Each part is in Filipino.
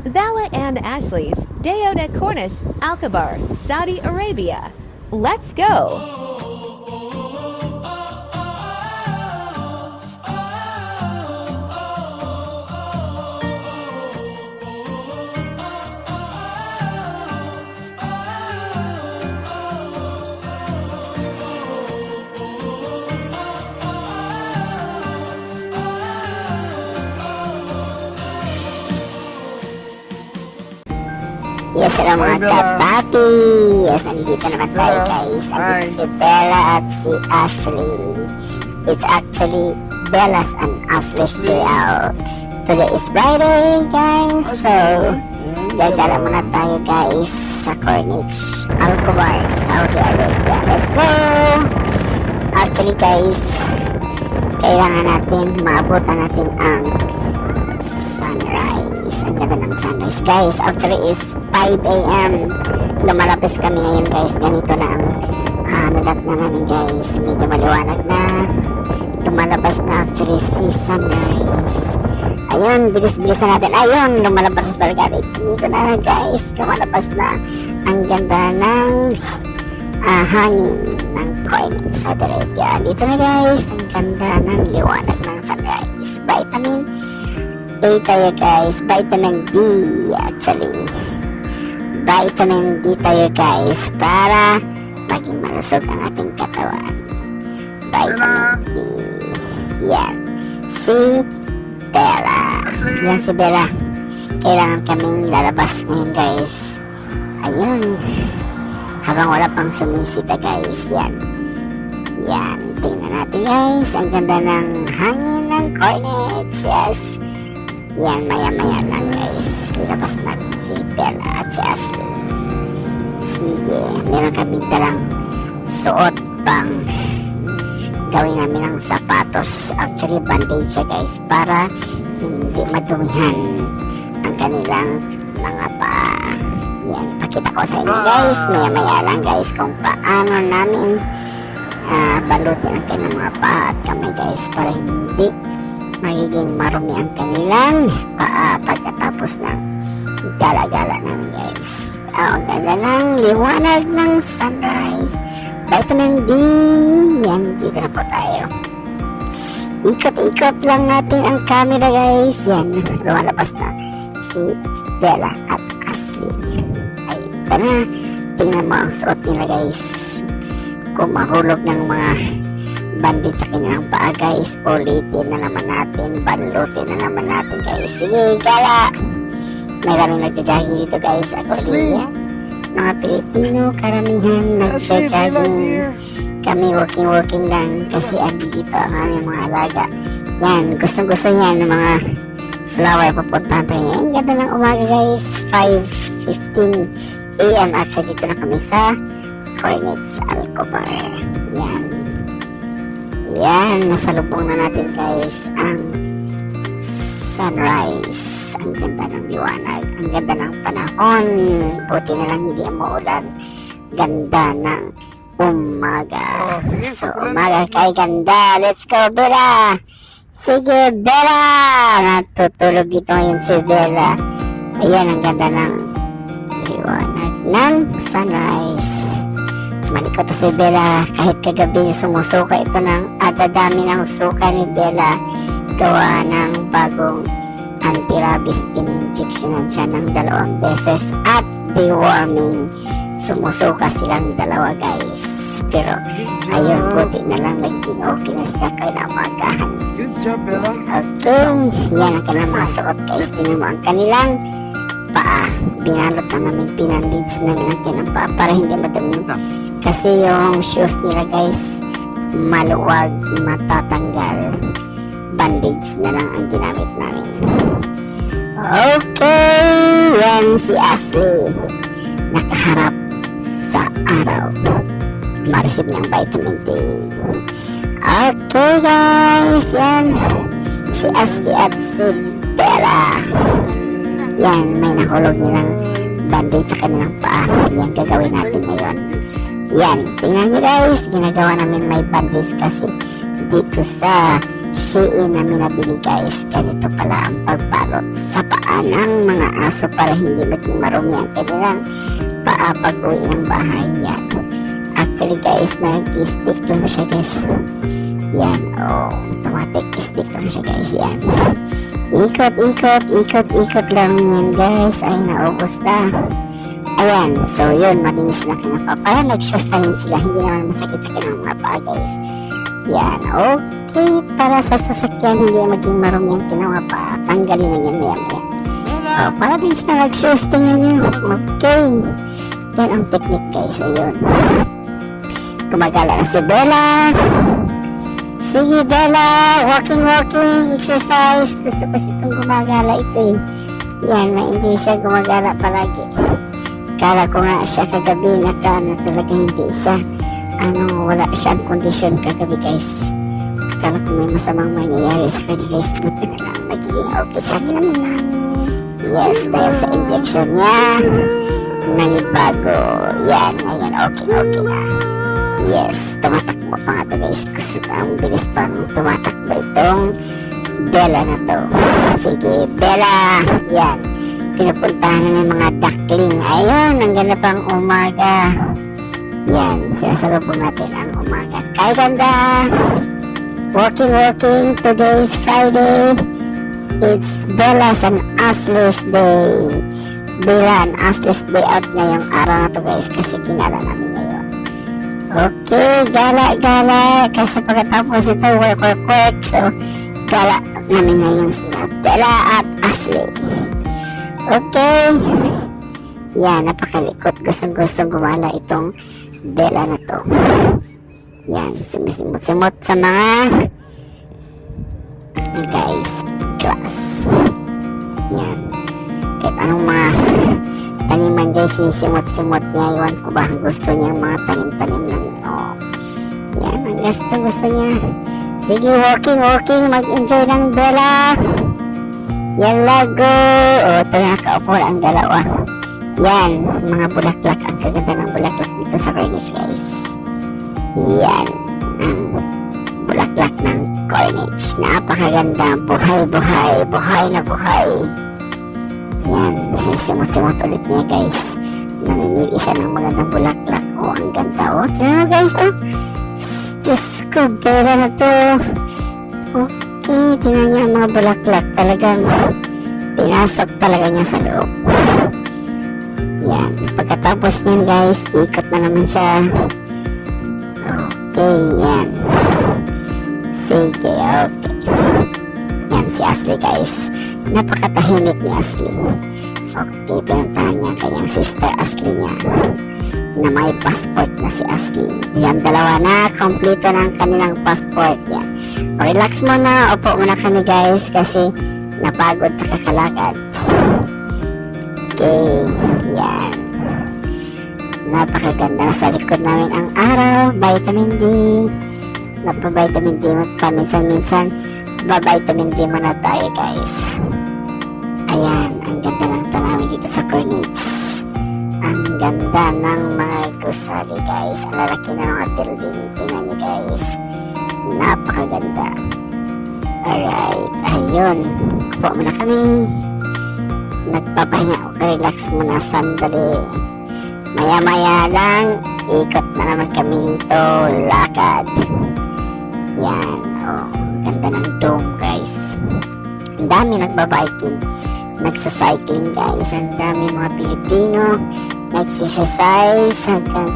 Bella and Ashley's Deo de Cornish, Alkabar, Saudi Arabia. Let's go! Yes, hello mga kapapi! Yes, nandito naman tayo guys. Nandito si Bella at si Ashley. It's actually Bella's and Ashley's day out. Today is Friday guys. So, gagala muna tayo guys sa Cornish, Alkabar, Saudi Arabia. Let's go! Actually guys, kailangan natin maabutan natin ang sunrise. Ang ganda ng sunrise guys. Actually is 5 AM. Lumalapis kami ngayon guys. Ganito na ang nalat na namin guys. Medyo maliwanag na. Lumalabas na actually si sunrise. Ayun, bilis-bilis na natin. Ayun, lumalabas talaga. Dito na guys. Lumalabas na. Ang ganda ng hangin ng Cornish, Saudi Arabia. Dito na guys. Ang ganda ng liwanag ng sunrise. Vitamin A tayo guys, vitamin D actually. Vitamin D tayo guys para maging malusog ang ating katawan. Vitamin D. Yan. Si Bella. Yan si Bella. Kailangan kaming lalabas ngayon guys. Ayun. Habang wala pang sumisita guys. Yan. Yan. Tingnan natin guys. Ang ganda ng hangin ng Cornish. Yes. Yan, maya-maya lang guys. Ilabas natin si Bella at si Ashley. Sige, meron kami dalang suot pang gawin namin ng sapatos. Actually, bandage siya guys para hindi madumihan ang kanilang mga paa. Yan, pakita ko sa inyo guys. Maya-maya lang guys kung paano namin balutin ang kanilang mga paa at kamay guys para hindi magiging marumi ang kanilang paa pagkatapos ng gala-gala namin guys. Ang ganda ng liwanag ng sunrise. Vitamin D. Yan, dito na po tayo. Ikot-ikot lang natin ang camera guys. Yan, lumalabas na si Bella at Ashley. Ay, ito na. Tingnan mo ang suot nila guys. Kung mahulog ng mga bandit sa kanyang paa guys, ulitin na naman natin, balutin na naman natin guys. Sige, gala! May raming nagja-jogging dito guys. Actually, yan, mga Pilipino, karamihan nagja-jogging. Kami working lang kasi andi dito ang aming mga alaga. Yan, gustong-gusto yan ng mga flower papuntahan tayo. Yan, ganda ng umaga guys. 5:15 AM actually dito na kami sa Cornish, Alkabar. Yan. Yan, nasalubong na natin guys ang sunrise. Ang ganda ng liwanag. Ang ganda ng panahon. Buti na lang hindi maulan. Ganda ng umaga. So, umaga kay ganda. Let's go, Bella! Sige, Bella! Natutulog dito ngayon si Bella. Ayan, ang ganda ng liwanag ng sunrise. Malikot si Bella kahit kagabi sumusuka ito ng dadami ng suka ni Bella gawa ng bagong anti-rabies injectionan siya ng 2 beses at deworming. Sumusuka silang dalawa guys, pero ayun, buti na lang naging okay na siya kailangan. Good job, Bella. Okay, yan ang kanilang mga suot guys. Tingnan mo ang kanilang paa. Binalot na namin, pinandage namin ang kanilang paa para hindi madumi. Kasi yung shoes nila guys, maluwag, matatanggal. Bandage na lang ang ginamit namin. Okay, yan si Ashley. Nakaharap sa araw. Ma-receive niyang vitamin D. Okay guys, yan. Si Ashley at si Bella. Yan, may nahulog nilang bandage sa kanilang paa. Yan, gagawin natin ngayon. Yan, tingnan nyo guys, ginagawa namin may bandage kasi dito sa Shein namin nabili guys. Ganito pala ang pagbalot sa paa ng mga aso para hindi maging marumi ang kanilang paa pag uwi ng bahay. Yan. Actually guys, nag-stick lang siya guys. Yan, automatic stick lang siya guys. Yan. Ikot lang yan guys. Ay, naubos na. Ayan, so yun, malinis na kinapa. Para nag-shoes na rin sila, hindi naman masakit sa kanilang mga paa guys. Yan, okay. Para sa sasakyan, hindi maging marumi ang kanilang paa. Tanggalin na yan, yan. Para din sila nag-shoes, tingnan nyo. Okay. Yan ang technique guys, ayun. Gumagala na si Bella. Sige Bella, walking, exercise. Gusto ko itong gumagala ito eh. Yan, ma-enjoy siya gumagala palagi. Kala ko nga siya kagabi na talaga hindi siya wala siyang kondisyon kagabi guys. Kala ko may masamang mangyayari sa kanya guys. Buti na lang magiging okay siya kinakita. Yes, dahil sa injection niya nanibago. Yan, ngayon okay na. Yes, tumatakbo pa nga ito guys. Kasi ang bilis pang tumatakbo itong Bella na to. Sige Bella, yan. Pinupuntahan na ng mga duckling. Ayun, ang ganda pang umaga. Yan, sinasalubong natin ang umaga. Kaya ganda! Walking. Today is Friday. It's Bella's and Ashley's day. Bella and Ashley's day out ngayong araw na to guys kasi ginala namin ngayon. Okay, gala. Kasi pagkatapos ito, work. So, gala namin ngayon sila Bella at Ashley. Okay. Yan, napakalikot. Gustong gumala itong Bella na to. Yan, sumisimot sa mga guys, grass. Yan. Kahit anong mga taniman dyan, sinisimot niya. Iwan ko ba ang gusto niya mga tanim-tanim lang. Yan, ang gusto niya. Sige, walking. Mag-enjoy ng Bella. Yan lago. Ito nakaupo ang dalawa. Yan, mga bulaklak. Ang kaganda ng bulaklak dito sa Cornish guys. Yan, ang bulaklak ng Cornish. Napakaganda. Buhay na buhay. Yan, simot ulit niya guys. Namimili siya ng magandang bulaklak. Ang ganda. Tingnan mo guys. Diyos ko, Bella na to. Okay, tingnan niya ang mga bulaklak. Talagang pinasok talaga niya sa loob. Yan. Pagkatapos niyan guys, ikot na naman siya. Okay, yan. Sige, okay. Yan si Ashley guys. Napakatahimik ni Ashley. Okay, pinuntahan niya kanyang sister Ashley niya na may passport na si Ashley. Yan, dalawa na. Kompleto ng kanilang passport. Yan. Relax muna. Upo muna kami guys kasi napagod sa kakalakad. Okay. Yan. Napakaganda. Sa likod namin ang araw. Vitamin D. Napa-vitamin D paminsan-minsan. Vitamin D muna tayo guys. Ayan. Ang ganda ng tanawin dito sa Cornish. Ang ganda ng mga gusali guys. Ang lalaki na mga building. Tingnan nyo guys. Napakaganda. Alright. Ayun. Upo muna kami. Nagpapahinga o relax muna sandali. Maya lang ikot na naman kami dito. Lakad. Yan. Ganda ng dome guys. Ang dami nagbabiking, nagsacycling guys. Ang dami mga Pilipino nagsisasyze hanggang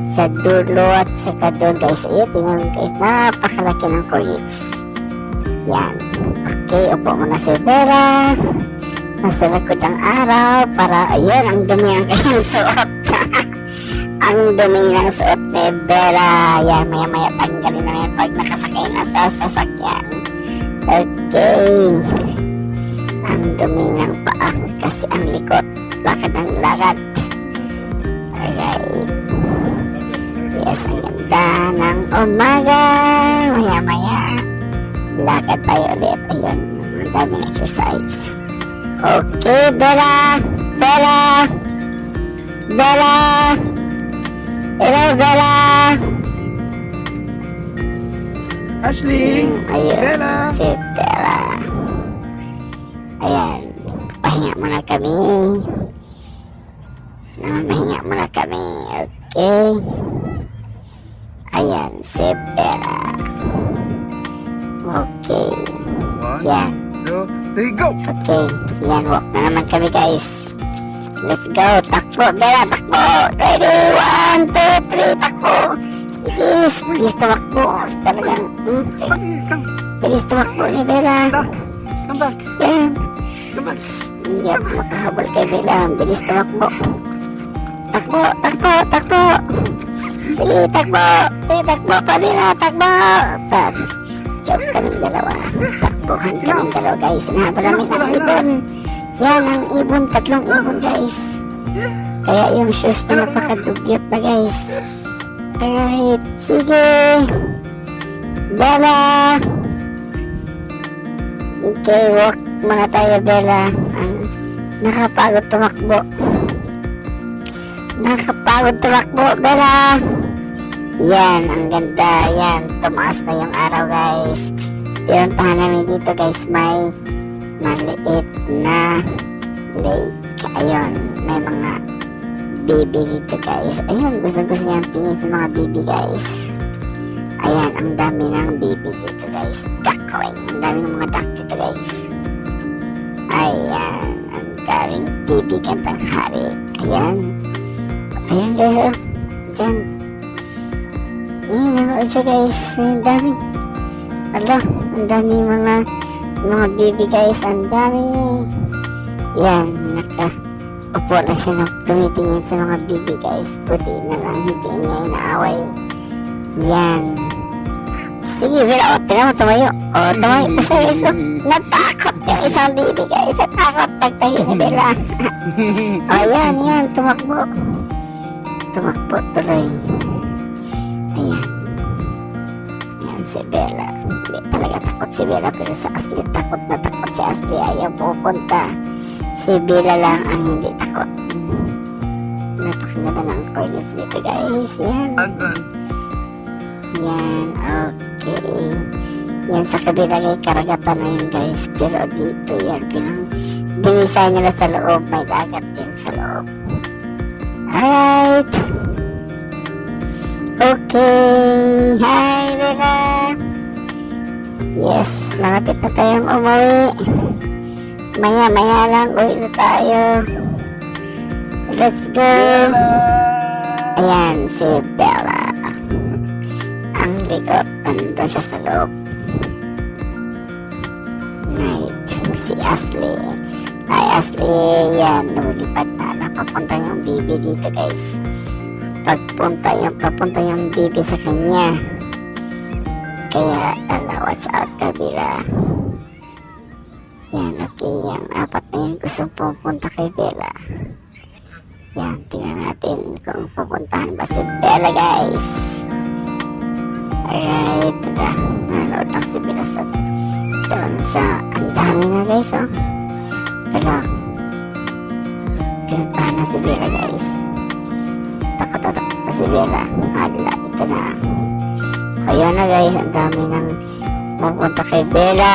sa dulo at saka doon guys. Tingnan mo guys, napakalaki ng Cornish. Yan. Okay, upo muna si Bella. Nasa likod ang araw para, ayun, ang dumi ng kanyang suot. Ang dumi ng suot ni Bella. Yan, maya tanggalin na yan pag nakasakay na sa sasakyan. Okay. Ang dumi ng paa kasi ang likod. Lakad ng lakad. Alright. Yes, ang ganda ng umaga. Maya lakad tayo ulit. Ayun, ang daming exercise. Okay, Bella. Hello, Bella. Ashley! Ayun, Bella! si Bella. Ayan, pahinga muna kami. Pahinga muna kami, okay? Ayan, si Bella. Okay, yan. 1, 2, 3, go! Okay, yan, walk na naman kami guys. Let's go, takbo, Bella, takbo. Ready, 1, 2, 3, takbo. Bilis, bilis tumakbo. Talagang, Come bilis tumakbo ni Bella. back! Come back! Yan. Come back! Hindi ako makahabol kay Bella. Bilis tumakbo. Takbo, takbo, takbo. Sige, takbo. Sige, takbo pa nila, takbo. Joke kaming dalawa. Takbuhan kaming dalawa, guys. Nahabol namin ang ibon. Yan, ang ibon. 3 ibon, guys. Kaya yung shoes na napakadugyot na, guys. Alright, sige. Bella. Okay, walk muna tayo, Bella. Nakapagod tumakbo. Nakapagod tumakbo, Bella. Yan, ang ganda. Yan, tumaas na yung araw, guys. Pinuntahan namin dito, guys. May maliit na lake. Ayun, may mga baby dito, guys. Ayun, gusto niya tingin sa mga baby, guys. Ayan, ang dami ng baby dito, guys. Duckling. Ang dami ng mga duck dito, guys. Ayan, ang daming baby gandang hari. Ayan. Ayan, guys, oh. Diyan. Ayan, nanood siya, guys. Ang dami. Ala, ang dami mga baby, guys. Ang dami. Yan, upo lang siya na tumitingin sa mga baby, guys. Puti na lang, hindi niya inaaway. Yan. Sige, Bella, tingnan mo, tumayo. Tumayo pa siya, guys. Natakot yung isang baby, guys. Natakot, tagtahi ni Bella. Yan, tumakbo. Tumakbo tuloy. Ayan. Ayan si Bella. Hindi talaga takot si Bella, pero sa Ashley, takot na takot si Ashley. Ayaw pupunta. Si Bella lang ang hindi takot. Napakaganda ng corners dito, guys. Yan. Yan, okay. Yan sa kabila kay karagatan na yun, guys. Pero dito yan, dinisay nila sa loob. May dagat din sa loob. Alright. Okay. Hi, Bella. Yes, malapit na tayong umuwi. Maya-maya lang, uwi na tayo. Let's go. Ayan, si Bella. Ang likot, nandun siya sa loob. Night, si Ashley. Ay, Ashley, yan, lumilipad na. Napapunta yung baby dito, guys. Papunta yung baby sa kanya. Kaya, watch out, kabila. Yan, okay, yung 4 na yun gustong pupunta kay Bella. Yan, tingnan natin kung pupuntahan ba si Bella, guys. Alright, nanood lang si Bella sa doon sa, ang dami na, guys, oh. Pero, pinuntahan na si Bella, guys. Takot na si Bella. Adla, ito na. Ayun na, guys, ang dami ng pupunta kay Bella.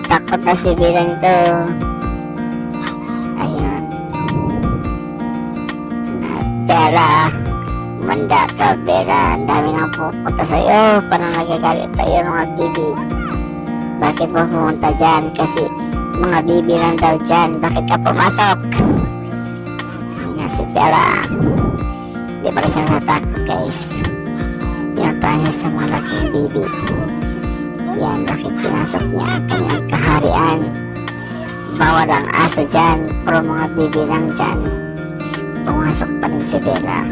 Takot na si Bella nito. Ayun. Bella, manda ka, Bella. Ang dami nang pupunta sa'yo. Parang nagagalit sa'yo mga bibi. Bakit mo pumunta dyan? Kasi mga bibi lang daw dyan. Bakit ka pumasok? Ayun na si Bella. Hindi pa rin siya natakot, guys. Pinuntahan siya sa mga laking bibi. Yan, bakit pinasok niya ang kanyang kaharian? Bawal ang aso dyan. Puro mga bibi lang dyan. Pumasok pa rin si Bella.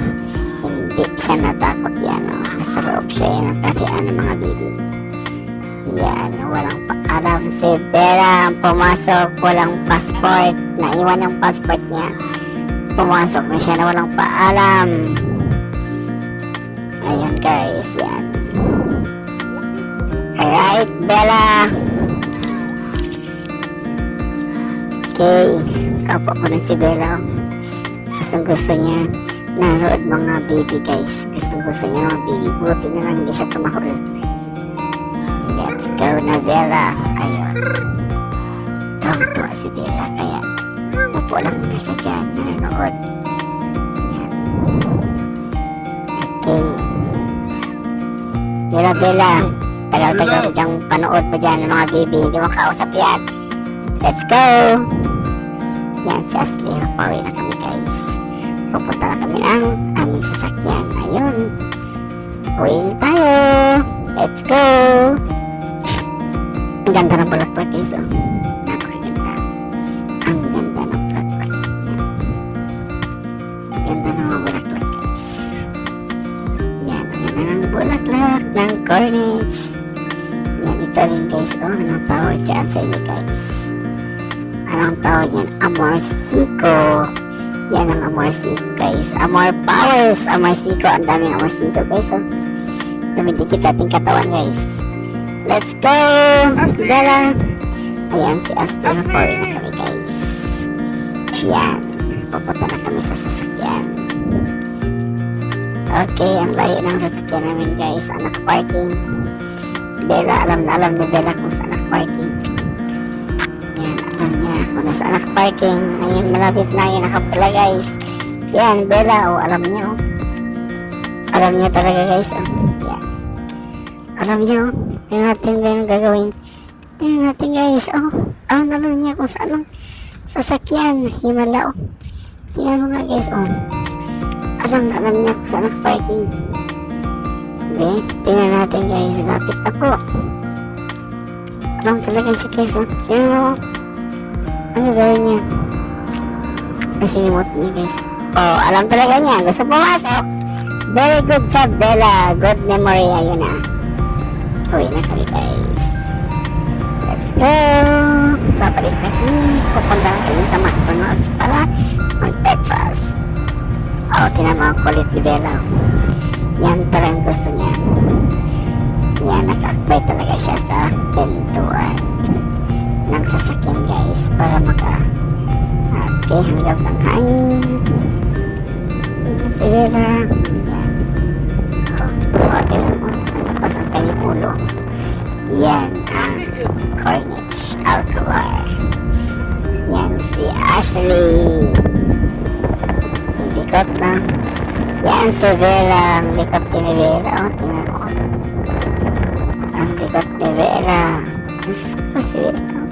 Hindi siya natakot yan. Nasa loob siya yan ang kaharian ng mga bibi. Yan, walang paalam si Bella. Pumasok, walang passport. Naiwan yung passport niya. Pumasok na siya na walang paalam. Ayun, guys, yan. Alright, Bella. Okay, kapo ko na si Bella. Gusto niya nanood mga baby, guys. Gusto niya mga baby. Buti na lang hindi siya tumahol. Let's go na, Bella. Ayun. Tuwa si Bella, kaya upo lang muna siya dyan, nanonood. Yan. Okay. Bella, tagal-tagal mo dyang panood mo dyan ng mga baby, hindi mo kausap yan. Let's go! Yan, si Ashley, pauwi na kami guys. Pupunta na kami ng aming sasakyan. Ayun. Uwi na tayo. Let's go! Ang ganda ng bulaklak guys, oh. Napakaganda. Ang ganda ng bulaklak. Yan. Ganda ng mga bulaklak guys. Yan, ang ganda ng bulaklak ng Corniche. Yan, ito rin guys, oh. Anong tawag dyan sa inyo guys? Anong tawag yan? Amorsico. Yan ang Amorsico guys. Amor Powers. Amorsico. Ang daming Amorsico guys, oh. Dumidikit sa ating katawan guys. Let's go! Bella! Ayan, si Ashley. Pauwi na kami guys. Yan. Pupunta na kami sa sasakyan. Okay, ang layo ng sasakyan namin guys. Anak parking. Bella, alam na alam ni Bella kung saan anak parking. Yan, alam niya kung nasa anak parking. Ngayon, malapit na yun nakapula guys. Yan, Bella, oh, alam niya oh. Alam niya talaga guys, oh. Yan. Alam niyo, tingnan natin ba yung gagawin. Tingnan natin guys, oh. Alam niya kung saan ang sasakyan. Himala, oh. Tingnan mo nga guys, oh. Alam niya kung saan ang parking. Okay, tingnan natin guys. Lapit na po. Alam talaga siya guys, oh. Tingnan mo. Ano gagawin niya? May sinimot niya guys. Oh, alam talaga niya. Gusto pumasok. Very good job, Bella. Good memory. Ayun na. Uwi na kami guys. Let's go! Babalik na kami. Pupunta na kami sa McDonald's para mag-breakfast. Oh, tinan mo ang kulit ni Bella. Yan talagang gusto niya. Yan, nakakbay talaga siya sa pintuan ng sasakyan guys para okay, hanggap ng hangin. Yan si Bella. Yan. Oh, tinan mo. Nalapas ang kanyang ulo. Yan ang Corniche Alcobar. Yan si Ashley. Yung likot na. Yan si Bella. Ang likot ni Bella. Oh, tinan mo. Ang likot ni Bella. Diyos ko si Bella.